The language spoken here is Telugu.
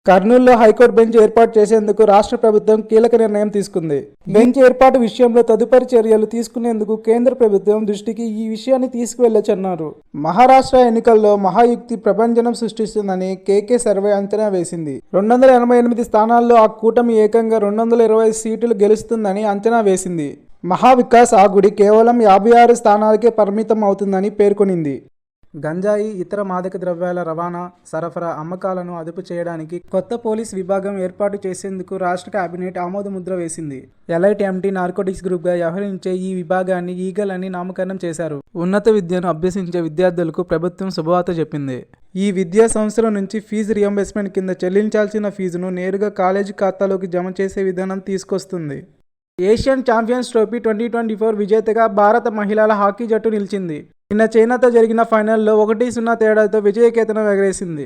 కర్నూలులో హైకోర్టు బెంచ్ ఏర్పాటు చేసేందుకు రాష్ట్ర ప్రభుత్వం కీలక నిర్ణయం తీసుకుంది. బెంచ్ ఏర్పాటు విషయంలో తదుపరి చర్యలు తీసుకునేందుకు కేంద్ర ప్రభుత్వం దృష్టికి ఈ విషయాన్ని తీసుకువెళ్లొచ్చన్నారు. మహారాష్ట్ర ఎన్నికల్లో మహాయుక్తి ప్రభంజనం సృష్టిస్తుందని కేకే సర్వే అంచనా వేసింది. 288 స్థానాల్లో ఆ కూటమి ఏకంగా 220 సీటులు గెలుస్తుందని అంచనా వేసింది. మహావికాస్ ఆగుడి కేవలం 56 స్థానాలకే పరిమితం అవుతుందని పేర్కొనింది. గంజాయి, ఇతర మాదక ద్రవ్యాల రవాణా, సరఫరా, అమ్మకాలను అదుపు చేయడానికి కొత్త పోలీస్ విభాగం ఏర్పాటు చేసేందుకు రాష్ట్ర కేబినెట్ ఆమోదముద్ర వేసింది. ఎలైట్ ఎంటీ నార్కోటిక్స్ గ్రూప్గా వ్యవహరించే ఈ విభాగాన్ని ఈగల్ అని నామకరణం చేశారు. ఉన్నత విద్యను అభ్యసించే విద్యార్థులకు ప్రభుత్వం శుభవార్త చెప్పింది. ఈ విద్యా సంవత్సరం నుంచి ఫీజు రియంబర్స్మెంట్ కింద చెల్లించాల్సిన ఫీజును నేరుగా కాలేజీ ఖాతాలోకి జమ చేసే విధానం తీసుకొస్తుంది. ఏషియన్ ఛాంపియన్స్ ట్రోఫీ 2024 విజేతగా భారత మహిళల హాకీ జట్టు నిలిచింది. నిన్న చైనాతో జరిగిన ఫైనల్లో 1-0 తేడాతో విజయకేతనం ఎగరేసింది.